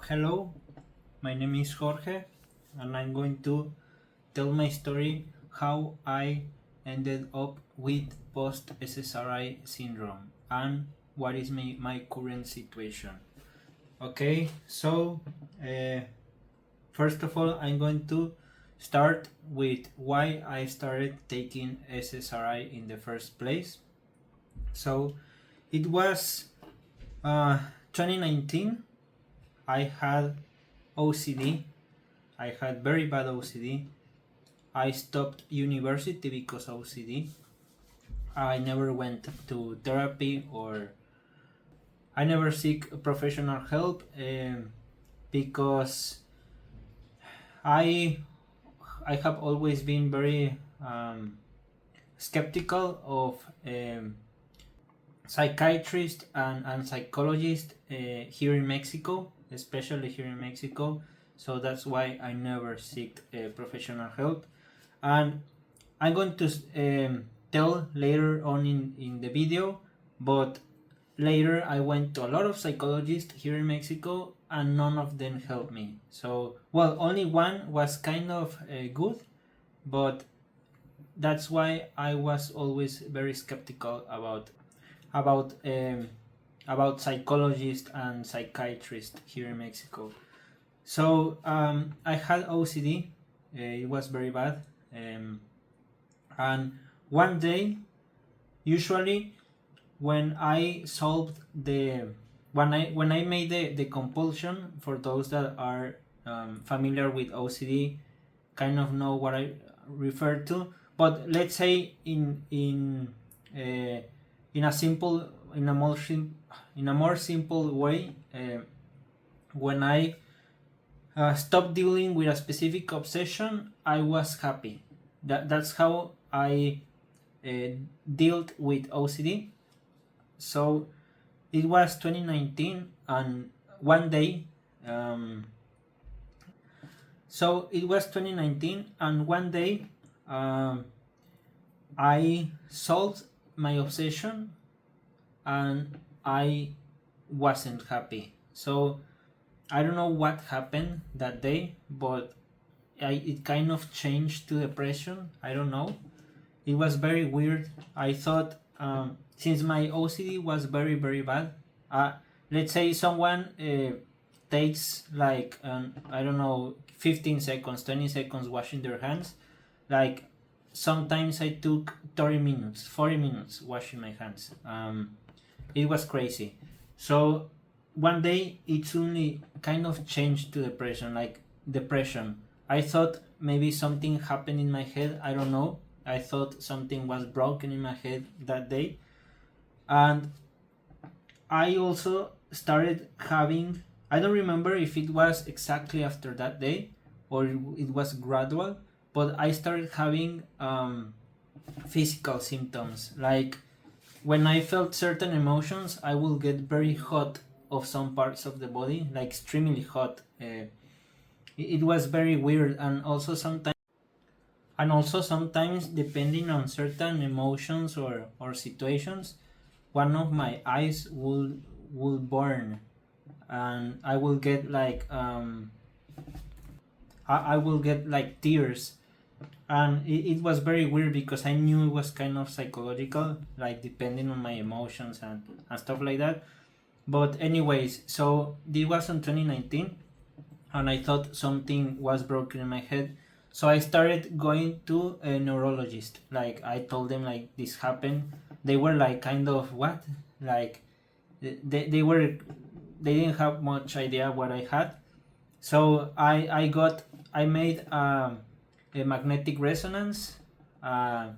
Hello, my name is Jorge, and I'm going to tell my story how I ended up with post SSRI syndrome and what is my current situation. Okay, so first of all, I'm going to start with why I started taking SSRI in the first place. So it was 2019. I had OCD. I had very bad OCD. I stopped university because of OCD. I never went to therapy or I never seek professional help because I have always been very skeptical of psychiatrists and psychologists here in Mexico, especially here in Mexico. So that's why I never seek professional help. And I'm going to tell later on in the video, but later I went to a lot of psychologists here in Mexico and none of them helped me. So, well, only one was kind of good, but that's why I was always very skeptical about psychologists and psychiatrists here in Mexico. So I had OCD. It was very bad. And one day, usually when I solved when I made the compulsion, for those that are familiar with OCD, kind of know what I refer to. But let's say in a more simple way, when I stopped dealing with a specific obsession, I was happy. That's how I dealt with OCD. So it was 2019, and one day, I solved my obsession, and I wasn't happy. So I don't know what happened that day, but it kind of changed to depression. I don't know. It was very weird. I thought, since my OCD was very, very bad, let's say someone takes like, I don't know, 15 seconds, 20 seconds washing their hands. Like, sometimes I took 30 minutes, 40 minutes washing my hands. It was crazy. So one day it suddenly kind of changed to depression. I thought maybe something happened in my head. I don't know. I thought something was broken in my head that day. And I also started having, I don't remember if it was exactly after that day or it was gradual, but I started having physical symptoms. Like when I felt certain emotions, I will get very hot of some parts of the body, like extremely hot. It was very weird, and also sometimes depending on certain emotions or situations, one of my eyes will burn, and I will get like I will get like tears. And it was very weird because I knew it was kind of psychological, like depending on my emotions and stuff like that. But anyways, so this was in 2019, and I thought something was broken in my head. So I started going to a neurologist. Like I told them like this happened. They were like kind of what? Like they didn't have much idea what I had. So I made a magnetic resonance, an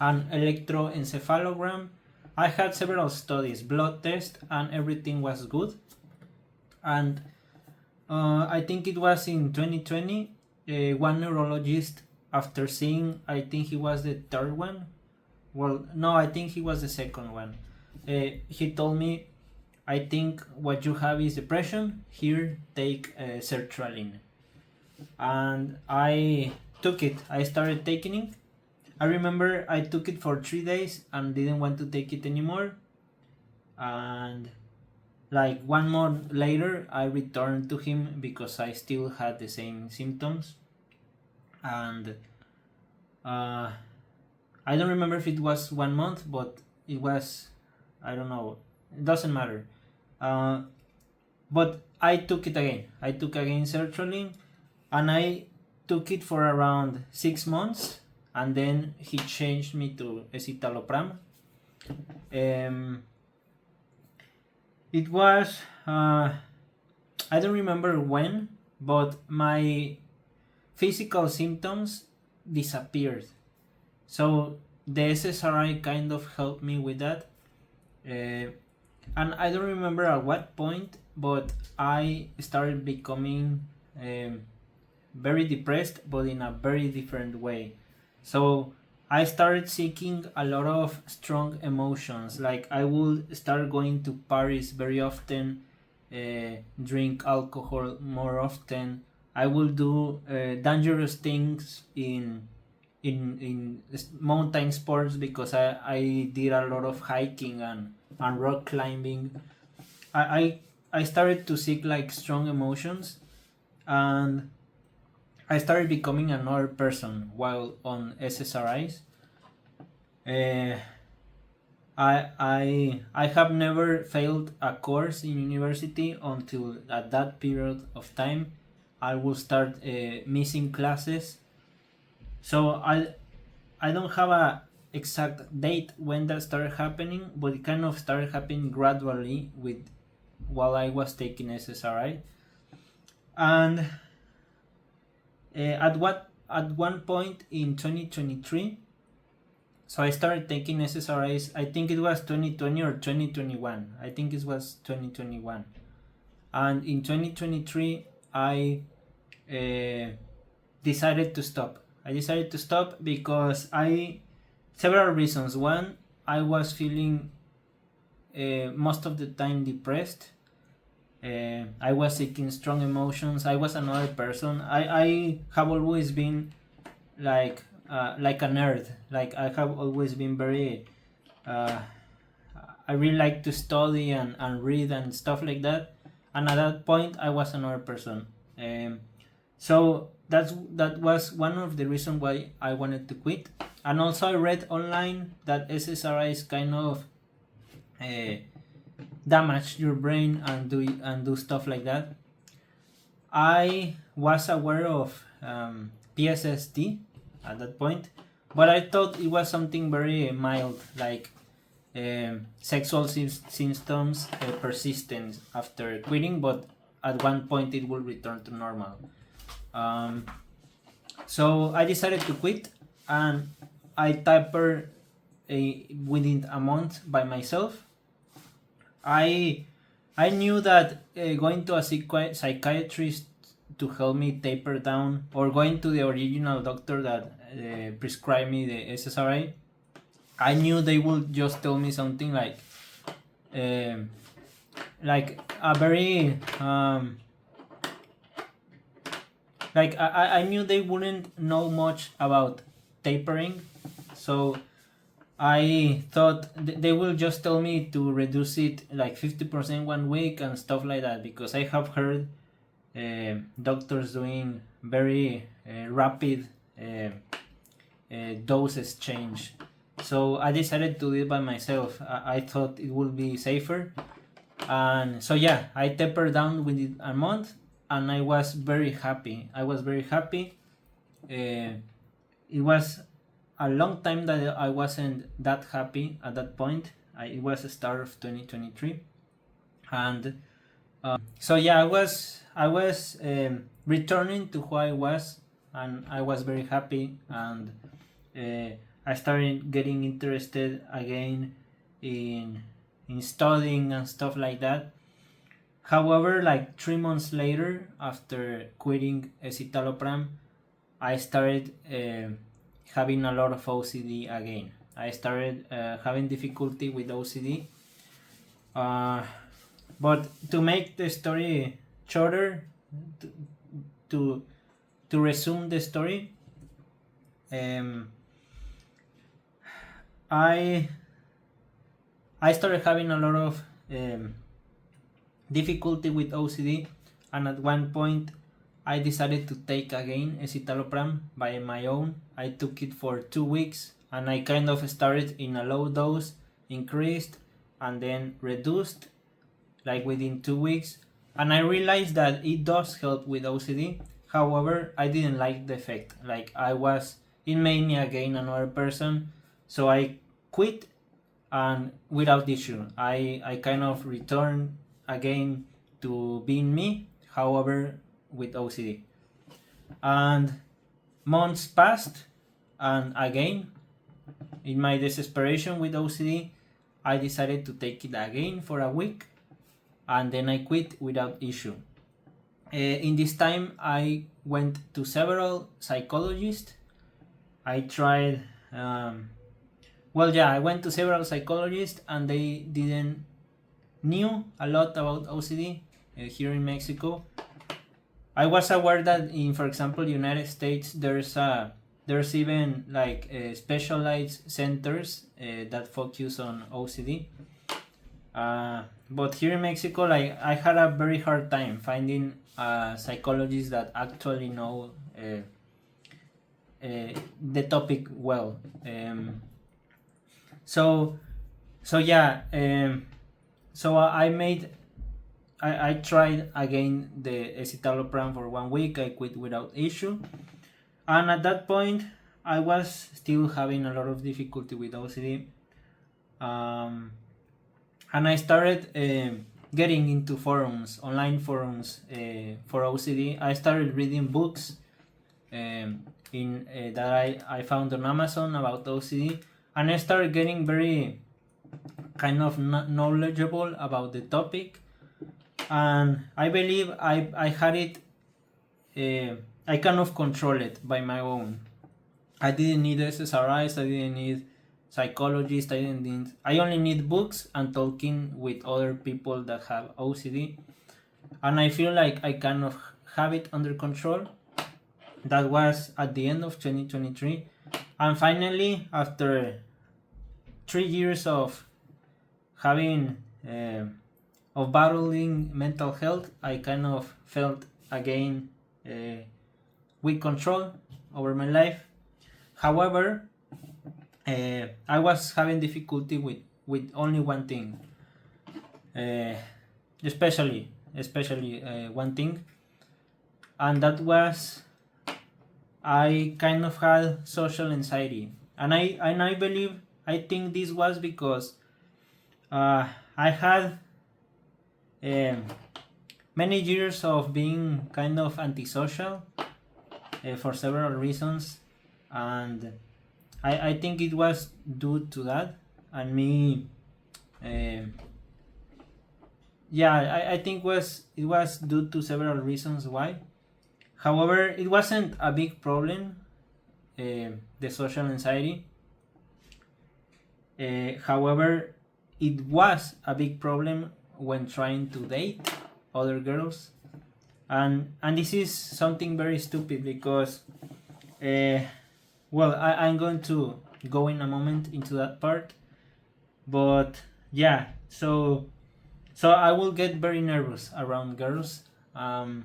electroencephalogram. I had several studies, blood tests, and everything was good. And I think it was in 2020, one neurologist, after seeing, I think he was the third one. Well, no, I think he was the second one. He told me, I think what you have is depression. Here, take sertraline. And I took it. I started taking it. I remember I took it for 3 days and didn't want to take it anymore. And like 1 month later, I returned to him because I still had the same symptoms, and I don't remember if it was 1 month, but it was, I don't know, it doesn't matter. But I took it again. I took again sertraline, and I took it for around 6 months, and then he changed me to Escitalopram. It was, I don't remember when, but my physical symptoms disappeared. So the SSRI kind of helped me with that. And I don't remember at what point, but I started becoming very depressed, but in a very different way. So I started seeking a lot of strong emotions. Like I would start going to Paris very often, drink alcohol more often. I will do dangerous things in mountain sports because I did a lot of hiking and rock climbing. I started to seek like strong emotions, and I started becoming another person while on SSRIs. Uh, I have never failed a course in university until at that period of time. I will start missing classes. So I don't have a exact date when that started happening, but it kind of started happening gradually with while I was taking SSRI. And at one point in 2023, so I started taking SSRIs. I think it was 2020 or 2021. I think it was 2021. And in 2023, I decided to stop. I decided to stop because several reasons. One, I was feeling most of the time depressed. I was seeking strong emotions. I was another person. I have always been like a nerd. Like I have always been very. I really like to study and read and stuff like that. And at that point, I was another person. So that was one of the reasons why I wanted to quit. And also, I read online that SSRIs kind of damage your brain and do stuff like that. I was aware of PSSD at that point, but I thought it was something very mild, like sexual symptoms persistent after quitting, but at one point it will return to normal. So I decided to quit, and I tapered within a month by myself. I knew that going to a psychiatrist to help me taper down, or going to the original doctor that prescribed me the SSRI, I knew they would just tell me something like a very like I knew they wouldn't know much about tapering, so I thought they will just tell me to reduce it like 50% 1 week and stuff like that, because I have heard doctors doing very rapid doses change. So I decided to do it by myself. I thought it would be safer. And so yeah, I tapered down within a month, and I was very happy. It was a long time that I wasn't that happy at that point. It was the start of 2023, and so yeah, I was returning to who I was, and I was very happy, and I started getting interested again in studying and stuff like that. However, like 3 months later, after quitting Escitalopram, I started having a lot of OCD again. I started having difficulty with OCD. But to make the story shorter, to resume the story, I started having a lot of difficulty with OCD, and at one point I decided to take again Escitalopram by my own. I took it for 2 weeks, and I kind of started in a low dose, increased, and then reduced, like within 2 weeks, and I realized that it does help with OCD. However, I didn't like the effect. Like, it made me again another person, so I quit, and without issue, I kind of returned again to being me, however, with OCD. And months passed, and again, in my desperation with OCD, I decided to take it again for a week, and then I quit without issue. In this time, I went to several psychologists. I tried, I went to several psychologists, and they didn't knew a lot about OCD here in Mexico. I was aware that in, for example, United States, there's even like specialized centers that focus on OCD. But here in Mexico, like, I had a very hard time finding psychologists that actually know the topic well. So I tried again the Escitalopram for 1 week. I quit without issue, and at that point I was still having a lot of difficulty with OCD. And I started getting into forums, online forums for OCD. I started reading books that I found on Amazon about OCD, and I started getting very kind of knowledgeable about the topic. And I believe I had it, I kind of control it by my own. I didn't need SSRIs, I didn't need psychologists, I only need books and talking with other people that have OCD. And I feel like I kind of have it under control. That was at the end of 2023. And finally, after 3 years of having of battling mental health, I kind of felt again with control over my life. However, I was having difficulty with only one thing, especially one thing, and that was I kind of had social anxiety, and I think this was because I had many years of being kind of antisocial for several reasons, and I think it was due to that, and me I think it was due to several reasons why. However, it wasn't a big problem, the social anxiety. However, it was a big problem when trying to date other girls, and this is something very stupid because I'm going to go in a moment into that part, but yeah, so I will get very nervous around girls, but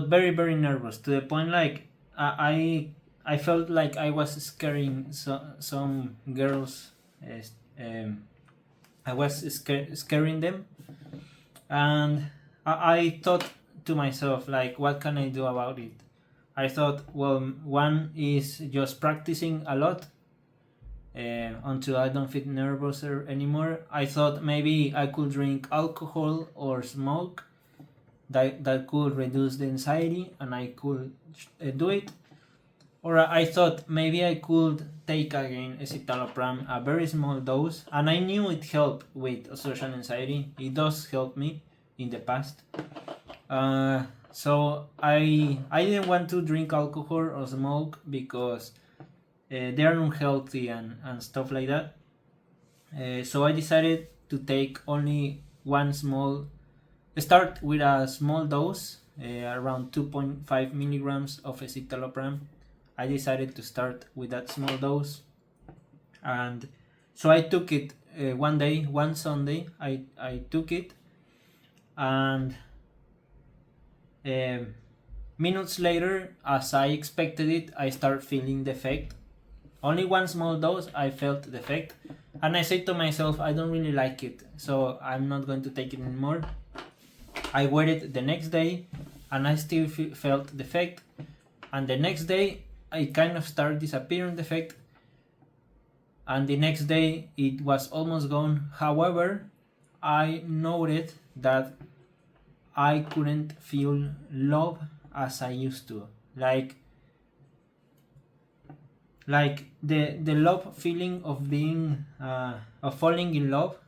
very, very nervous, to the point like I felt like I was scaring some girls. I was scaring them, and I thought to myself, like, what can I do about it? I thought, well, one is just practicing a lot until I don't feel nervous anymore. I thought maybe I could drink alcohol or smoke, that could reduce the anxiety, and I could do it. Or I thought maybe I could take again Escitalopram, a very small dose, and I knew it helped with social anxiety. It does help me in the past. So I didn't want to drink alcohol or smoke because they are unhealthy and stuff like that. So I decided to take only start with a small dose, around 2.5 milligrams of Escitalopram. I decided to start with that small dose, and so I took it one Sunday, I took it, and minutes later, as I expected it, I start feeling the effect. Only one small dose, I felt the effect, and I said to myself, I don't really like it, so I'm not going to take it anymore. I waited the next day, and I still felt the effect, and the next day I kind of started disappearing the effect, and the next day it was almost gone. However, I noted that I couldn't feel love as I used to. Like the love feeling of being of falling in love,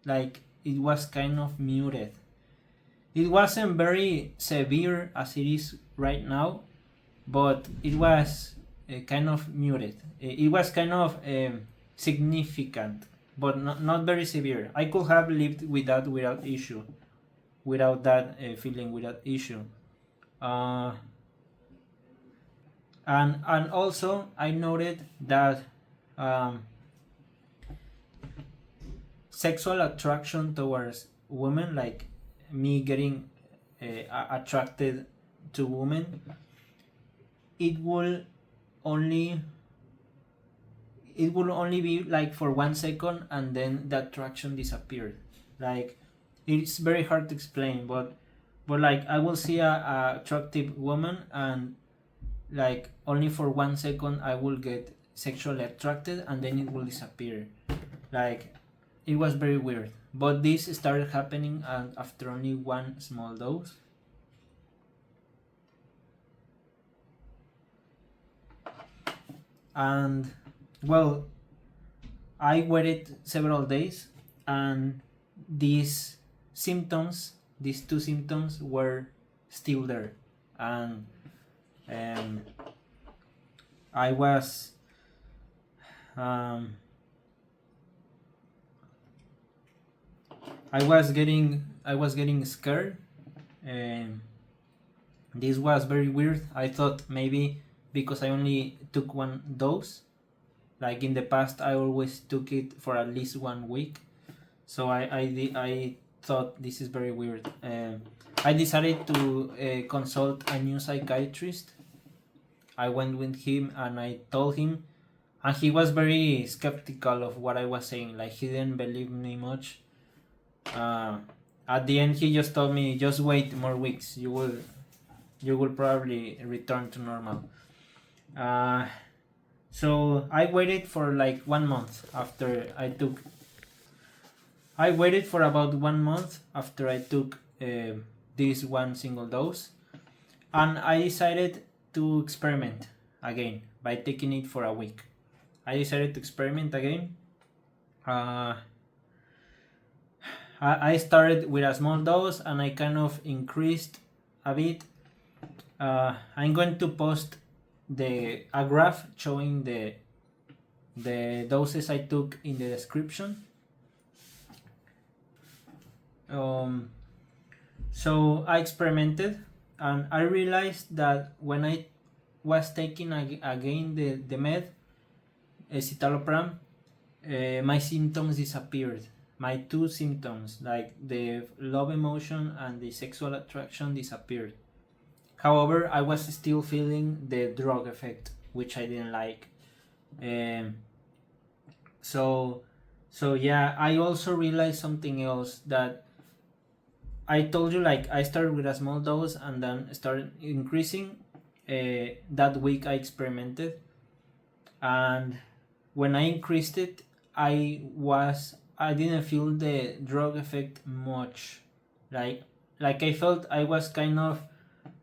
like it was kind of muted. It wasn't very severe as it is right now, but it was kind of muted. It was kind of significant, but not very severe. I could have lived with that without issue, without that feeling, without issue. And also I noted that um, sexual attraction towards women, like me getting attracted to women, it will only be like for 1 second, and then the attraction disappeared. Like, it's very hard to explain, but like I will see a attractive woman, and like only for 1 second I will get sexually attracted, and then it will disappear. Like, it was very weird, but this started happening after only one small dose. And well, I waited several days, and these two symptoms were still there, and I was getting scared. This was very weird. I thought maybe because I only took one dose, like in the past I always took it for at least 1 week, so I thought this is very weird. I decided to consult a new psychiatrist. I went with him and I told him, and he was very skeptical of what I was saying. Like, he didn't believe me much. At the end, he just told me, just wait more weeks, you will probably return to normal. So I waited for like 1 month after I took. I waited for about 1 month after I took this one single dose, and I decided to experiment again by taking it for a week. I decided to experiment again. I started with a small dose, and I kind of increased a bit. I'm going to post a graph showing the doses I took in the description. So I experimented, and I realized that when I was taking again the med, Escitalopram, my symptoms disappeared. My two symptoms, like the love emotion and the sexual attraction, disappeared. However, I was still feeling the drug effect, which I didn't like. So yeah, I also realized something else, that I told you, like, I started with a small dose and then started increasing. That week I experimented, and when I increased it, I didn't feel the drug effect much. Like I felt I was kind of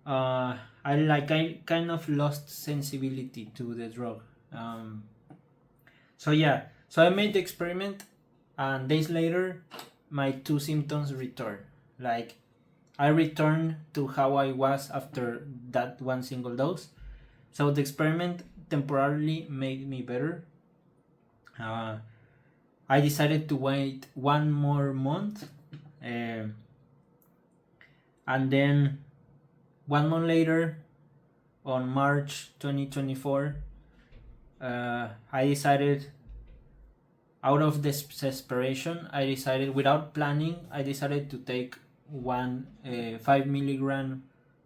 I kind of lost sensibility to the drug. So yeah, so I made the experiment, and days later my two symptoms returned. Like, I returned to how I was after that one single dose. So the experiment temporarily made me better. I decided to wait 1 more month, and then 1 month later, on March 2024, I decided out of desperation, I decided, without planning, I decided to take one 5 milligram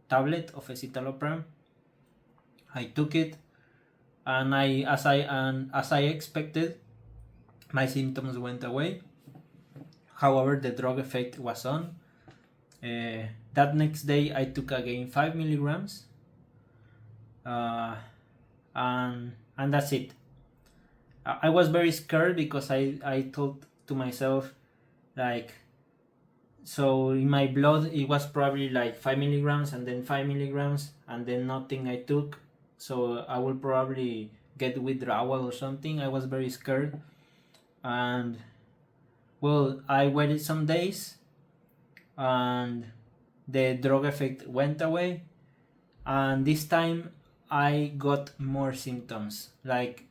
tablet of Escitalopram. I took it, and as I expected, my symptoms went away. However, the drug effect was on. That next day, I took again 5 milligrams, and that's it. I was very scared because I thought to myself, like, so in my blood it was probably like 5 milligrams and then 5 milligrams and then nothing I took, so I will probably get withdrawal or something. I was very scared, and well, I waited some days and the drug effect went away, and this time I got more symptoms. Like,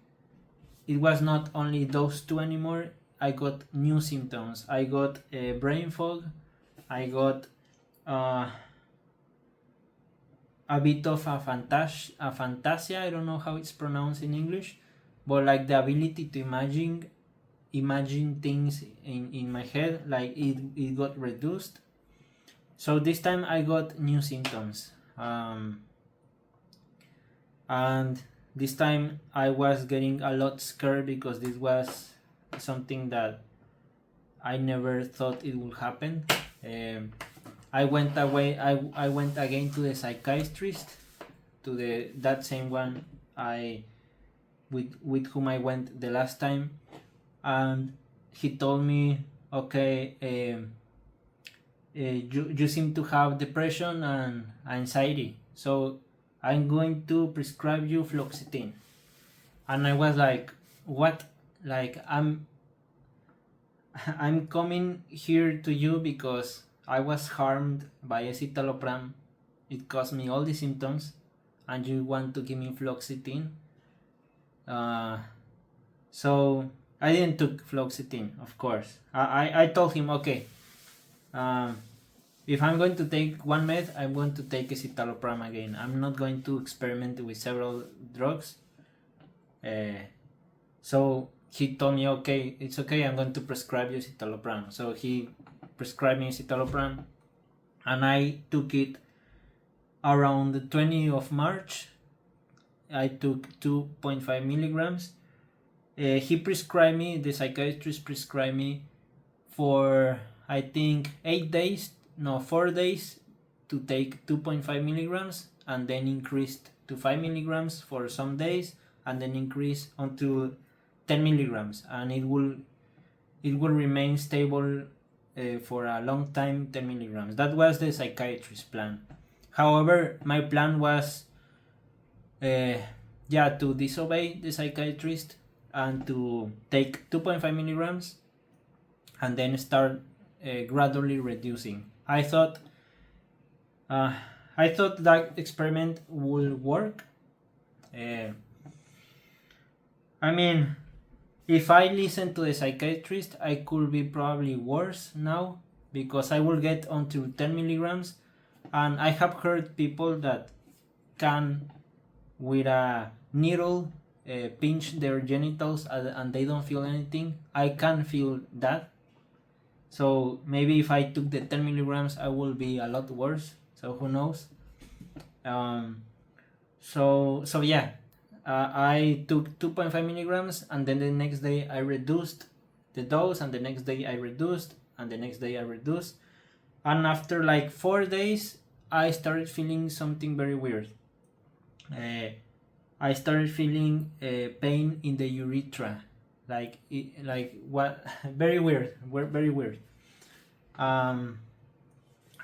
it was not only those two anymore. I got new symptoms. I got brain fog. I got a bit of aphantasia. I don't know how it's pronounced in English, but like the ability to imagine things in my head, like it got reduced. So this time I got new symptoms, and this time I was getting a lot scared because this was something that I never thought it would happen. I went again to the psychiatrist, to that same one with whom I went the last time, and he told me, okay, you seem to have depression and anxiety, so I'm going to prescribe you fluoxetine. And I was like, what? Like, I'm coming here to you because I was harmed by Escitalopram. It caused me all the symptoms, and you want to give me fluoxetine? So I didn't took fluoxetine, of course. I told him, okay, if I'm going to take one med, I'm going to take Escitalopram again. I'm not going to experiment with several drugs. So he told me, okay, it's okay, I'm going to prescribe you Escitalopram. So he prescribed me Escitalopram, and I took it around the 20th of March. I took 2.5 milligrams. He prescribed me, the psychiatrist prescribed me for, I think, 4 days to take 2.5 milligrams, and then increased to 5 milligrams for some days, and then increase until 10 milligrams, and it will remain stable for a long time, 10 milligrams. That was the psychiatrist's plan. However, my plan was to disobey the psychiatrist and to take 2.5 milligrams and then start gradually reducing. I thought that experiment will work. I mean, if I listen to the psychiatrist, I could be probably worse now, because I will get onto 10 milligrams, and I have heard people that can, with a needle, pinch their genitals and they don't feel anything. I can feel that. So maybe if I took the 10 milligrams, I will be a lot worse. So who knows? So yeah. I took 2.5 milligrams, and then the next day I reduced the dose, and the next day I reduced, and the next day I reduced. And after like 4 days, I started feeling something very weird. I started feeling pain in the urethra, like what? Very weird, very weird. I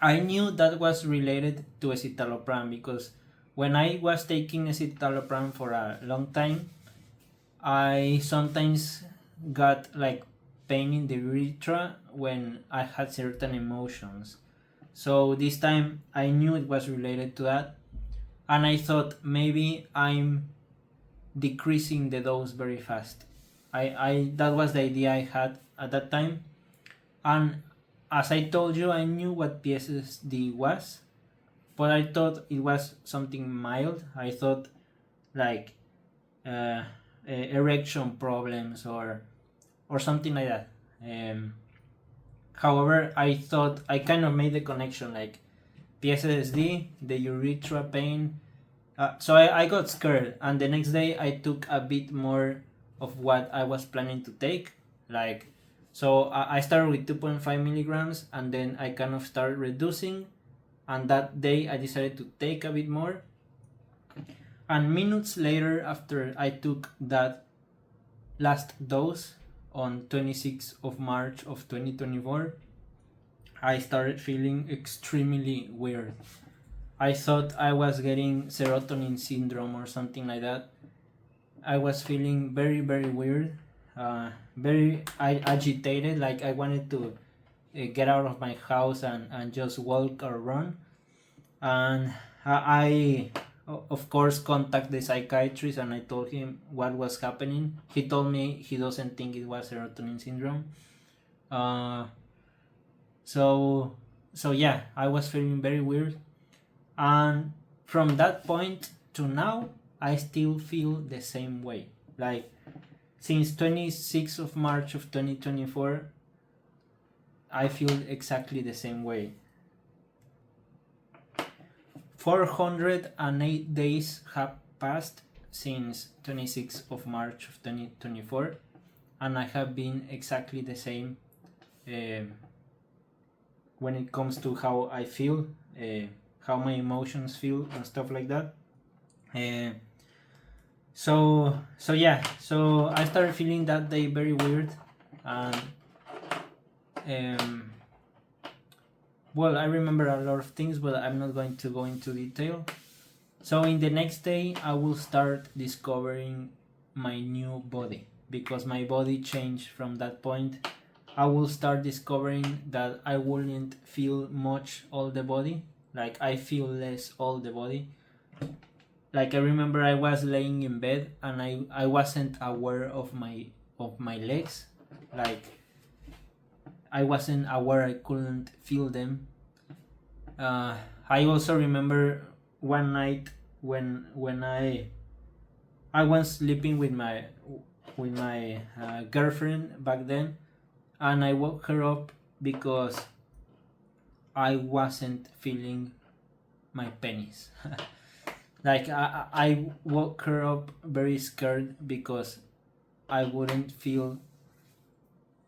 knew that was related to Escitalopram, because when I was taking Escitalopram for a long time, I sometimes got like pain in the urethra when I had certain emotions. So this time I knew it was related to that, and I thought maybe I'm decreasing the dose very fast. That was the idea I had at that time. And as I told you, I knew what PSSD was, but I thought it was something mild. I thought like erection problems or or something like that. However, I thought I kind of made the connection, like PSSD, the urethra pain. So I got scared, and the next day I took a bit more of what I was planning to take. Like, so I started with 2.5 milligrams, and then I kind of started reducing. And that day I decided to take a bit more. And minutes later, after I took that last dose on 26th of March of 2024, I started feeling extremely weird. I thought I was getting serotonin syndrome or something like that. I was feeling very, very weird, very agitated, like I wanted to get out of my house and just walk or run. And I of course contact the psychiatrist, and I told him what was happening. He told me he doesn't think it was serotonin syndrome. So yeah, I was feeling very weird, and from that point to now I still feel the same way. Like, since 26th of March of 2024, I feel exactly the same way. 408 days have passed since 26th of March of 2024, and I have been exactly the same when it comes to how I feel, how my emotions feel and stuff like that. So yeah, so I started feeling that day very weird, and well, I remember a lot of things, but I'm not going to go into detail. So in the next day, I will start discovering my new body, because my body changed from that point. I will start discovering that I wouldn't feel much all the body, like I feel less all the body. Like, I remember I was laying in bed and I wasn't aware of my legs. Like, I wasn't aware, I couldn't feel them. I also remember one night when I was sleeping with my girlfriend back then, and I woke her up because I wasn't feeling my penis. Like, I woke her up very scared because I wouldn't feel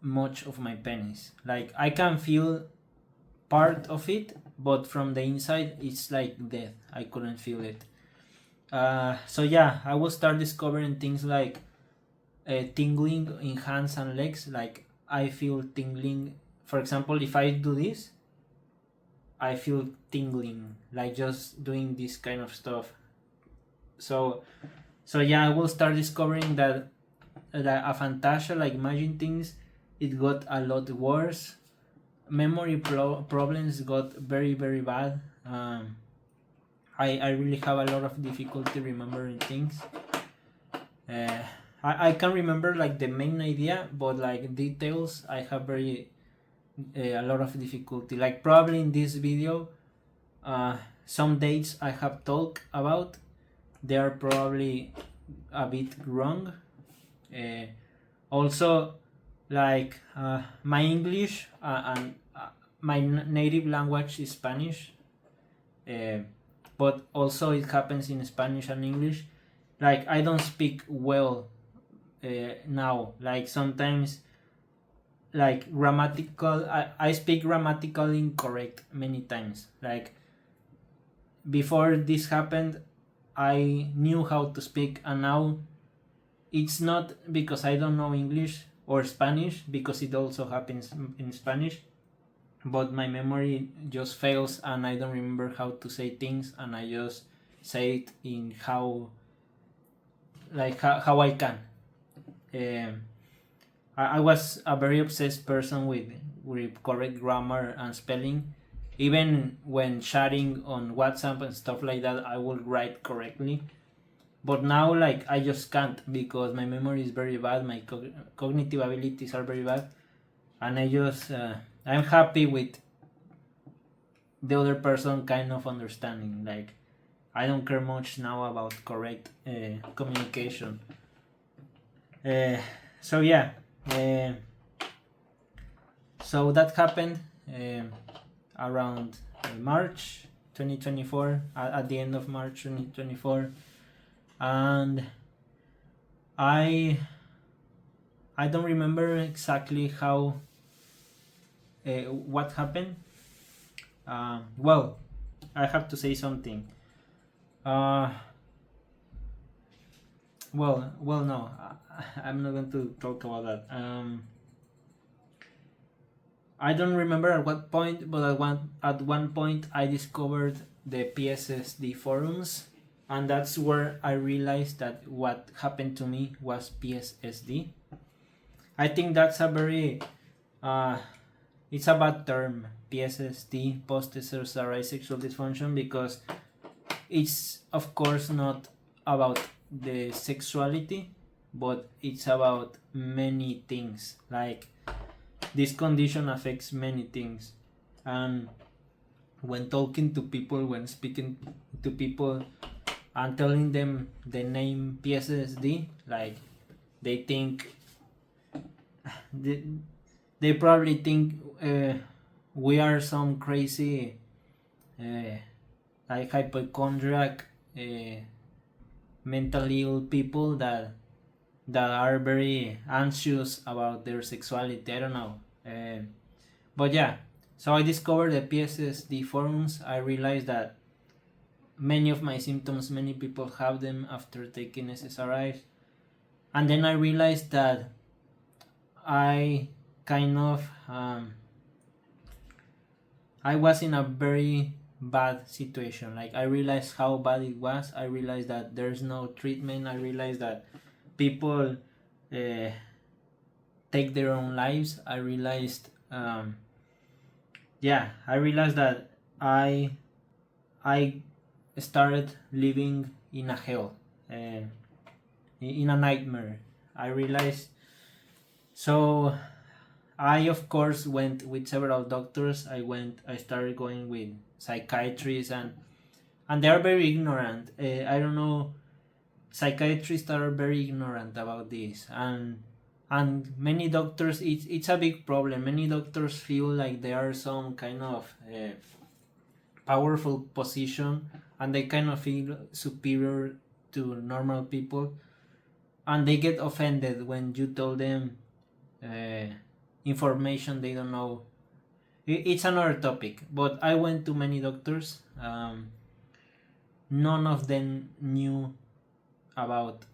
much of my penis. Like, I can feel part of it, but from the inside it's like death. I couldn't feel it. So yeah, I will start discovering things like tingling in hands and legs. Like, I feel tingling. For example, if I do this, I feel tingling, like just doing this kind of stuff. So yeah, I will start discovering that aphantasia, like imagine things, it got a lot worse. Memory problems got very, very bad. I really have a lot of difficulty remembering things. I can remember like the main idea, but like details I have very a lot of difficulty. Like, probably in this video, some dates I have talked about, they are probably a bit wrong. Also, like, my English and my native language is Spanish, but also it happens in Spanish and English. Like, I don't speak well now. Like, sometimes, like, grammatical, I speak grammatically incorrect many times. Like, before this happened, I knew how to speak, and now it's not because I don't know English or Spanish, because it also happens in Spanish, but my memory just fails and I don't remember how to say things, and I just say it in how I can. I was a very obsessed person with correct grammar and spelling. Even when chatting on WhatsApp and stuff like that, I will write correctly. But now, like, I just can't, because my memory is very bad, my cognitive abilities are very bad, and I just I'm happy with the other person kind of understanding. Like, I don't care much now about correct communication. So yeah, So that happened around March 2024, at the end of March 2024, and I don't remember exactly how what happened. Well, I have to say something. Well, no, I'm not going to talk about that. I don't remember at what point, but at one point I discovered the PSSD forums, and that's where I realized that what happened to me was PSSD. I think that's a very it's a bad term, PSSD, post SSRI sexual dysfunction, because it's of course not about the sexuality, but it's about many things. Like, this condition affects many things, and when talking to people, when speaking to people and telling them the name PSSD, like, they think they probably think we are some crazy like hypochondriac mentally ill people that are very anxious about their sexuality. I don't know. But yeah, so I discovered the PSSD forums. I realized that many of my symptoms, many people have them after taking SSRIs. And then I realized that I kind of I was in a very bad situation. Like, I realized how bad it was. I realized that there's no treatment. I realized that people take their own lives. I realized I realized that I started living in a hell, in a nightmare. I realized. So I of course went with several doctors. I started going with psychiatrists, and they are very ignorant. I don't know, psychiatrists are very ignorant about this, and many doctors, it's a big problem. Many doctors feel like they are some kind of powerful position, and they kind of feel superior to normal people, and they get offended when you tell them information they don't know. It's another topic, but I went to many doctors. None of them knew about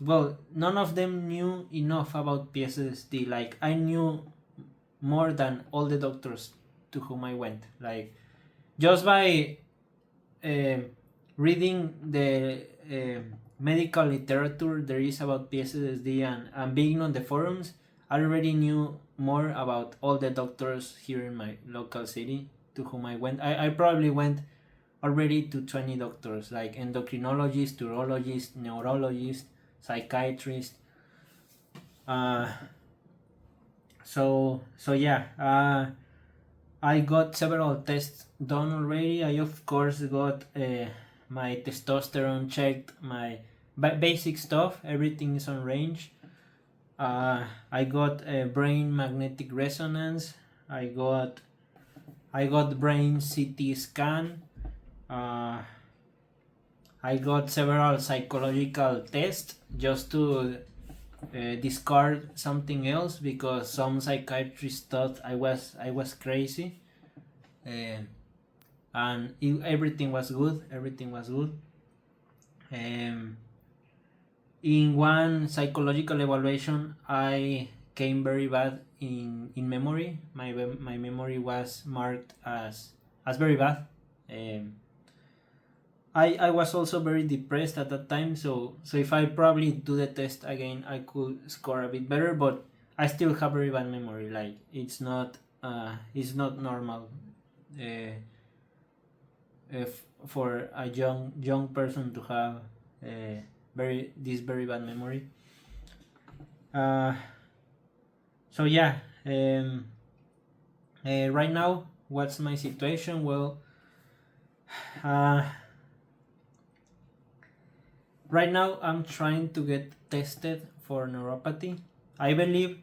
none of them knew enough about PSSD. Like, I knew more than all the doctors to whom I went. Like, just by reading the medical literature there is about PSSD, and being on the forums, I already knew more about all the doctors here in my local city to whom I went. I probably went already to 20 doctors, like endocrinologist, urologist, neurologist, psychiatrist. So yeah, I got several tests done already. I of course got my testosterone checked, my basic stuff. Everything is on range. I got a brain magnetic resonance. I got brain CT scan. I got several psychological tests just to discard something else, because some psychiatrists thought I was crazy, and everything was good. In one psychological evaluation, I came very bad in memory. My memory was marked as very bad. I was also very depressed at that time, so if I probably do the test again, I could score a bit better, but I still have very bad memory. Like, it's not normal if for a young person to have very bad memory. So yeah, right now, what's my situation? Well, right now I'm trying to get tested for neuropathy. I believe,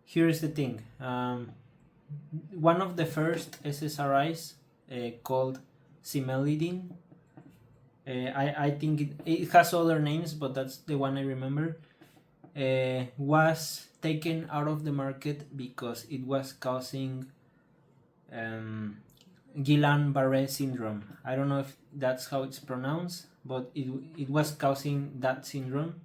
here's the thing. One of the first SSRIs called Cimelidine. I think it has other names, but that's the one I remember. Was taken out of the market because it was causing Guillain-Barré syndrome. I don't know if that's how it's pronounced, but it was causing that syndrome.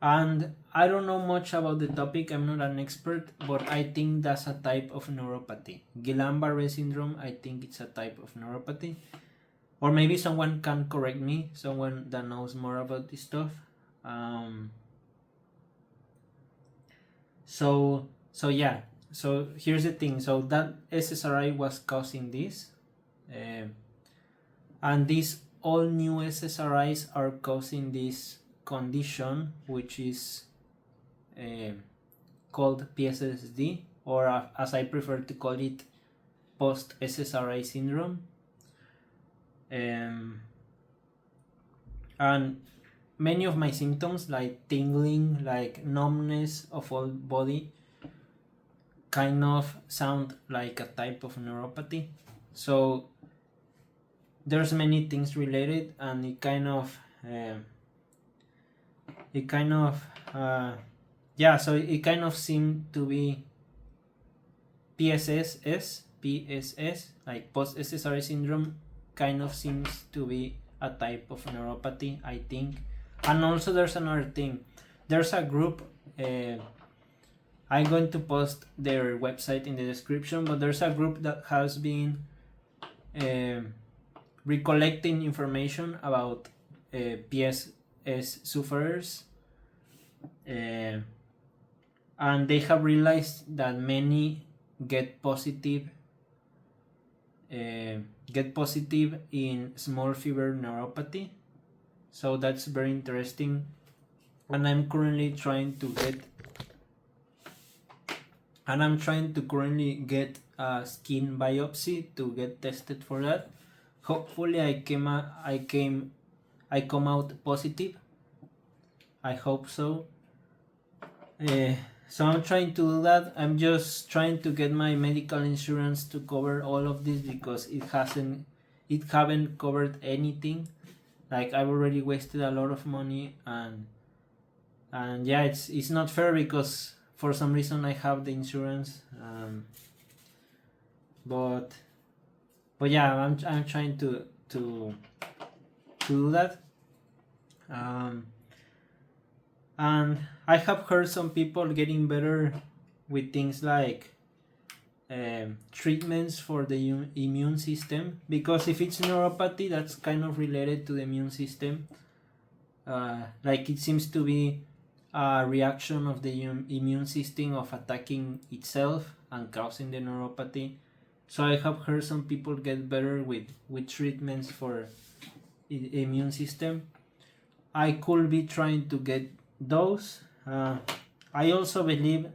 And I don't know much about the topic, I'm not an expert, but I think that's a type of neuropathy. Guillain-Barré syndrome, I think it's a type of neuropathy. Or maybe someone can correct me, someone that knows more about this stuff. So yeah, so here's the thing. So that SSRI was causing this, and these all new SSRIs are causing this condition, which is called PSSD, or as I prefer to call it, post SSRI syndrome. And many of my symptoms, like tingling, like numbness of all body, kind of sound like a type of neuropathy. So there's many things related, and it kind of seemed to be PSS, like post SSRI syndrome, kind of seems to be a type of neuropathy, I think. And also there's another thing. There's a group, I'm going to post their website in the description, but there's a group that has been recollecting information about PSS sufferers, and they have realized that many get positive in small fiber neuropathy. So that's very interesting, and I'm currently trying to get a skin biopsy to get tested for that. Hopefully I come out positive. I hope so. So I'm trying to do that. I'm just trying to get my medical insurance to cover all of this, because it haven't covered anything. Like, I've already wasted a lot of money, and yeah, it's not fair, because for some reason I have the insurance, but yeah, I'm trying to do that. And I have heard some people getting better with things like treatments for the immune system, because if it's neuropathy, that's kind of related to the immune system. Like, it seems to be a reaction of the immune system of attacking itself and causing the neuropathy. So I have heard some people get better with treatments for the immune system. I could be trying to get those. I also believe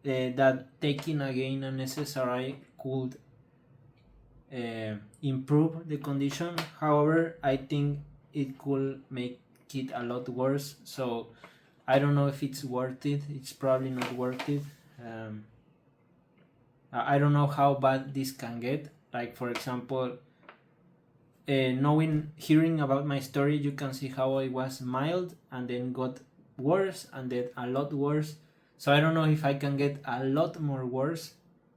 that taking again an SSRI could improve the condition. However, I think it could make it a lot worse. So I don't know if it's worth it. It's probably not worth it. I don't know how bad this can get. Like, for example, hearing about my story, you can see how I was mild and then got worse and then a lot worse. So I don't know if I can get a lot more worse,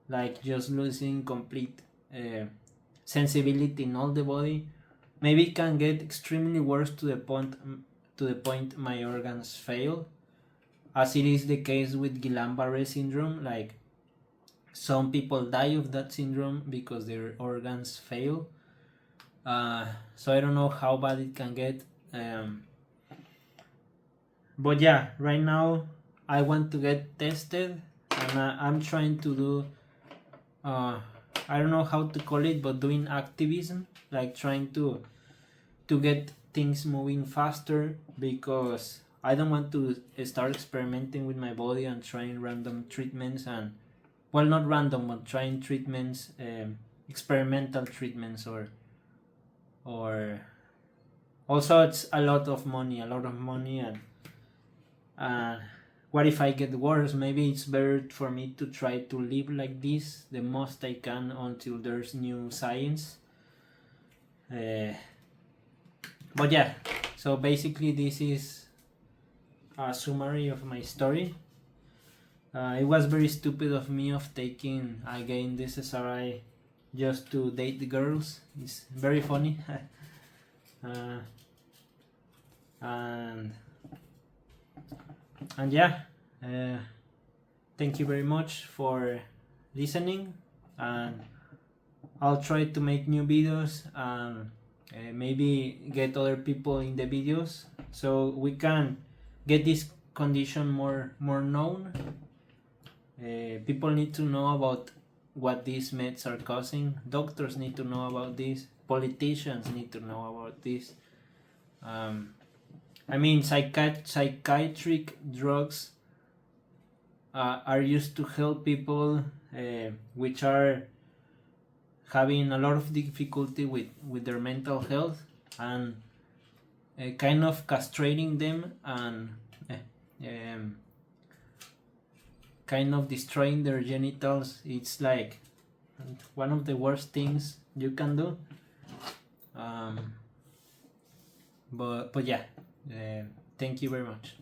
like just losing complete sensibility in all the body. Maybe it can get extremely worse to the point my organs fail, as it is the case with Guillain-Barré syndrome. Like, some people die of that syndrome because their organs fail. So I don't know how bad it can get. But yeah, right now I want to get tested, and I'm trying to do I don't know how to call it, but doing activism, like trying to get things moving faster, because I don't want to start experimenting with my body and trying random treatments, and well, not random, but trying treatments, experimental treatments, or also it's a lot of money, and what if I get worse? Maybe it's better for me to try to live like this the most I can until there's new science. But yeah, so basically this is a summary of my story. It was very stupid of me of taking again this SSRI just to date the girls. It's very funny. And yeah, thank you very much for listening, and I'll try to make new videos and maybe get other people in the videos so we can get this condition more known. People need to know about what these meds are causing. Doctors need to know about this. Politicians need to know about this. I mean, psychiatric drugs are used to help people which are having a lot of difficulty with their mental health, and kind of castrating them and kind of destroying their genitals. It's like one of the worst things you can do. But yeah, thank you very much.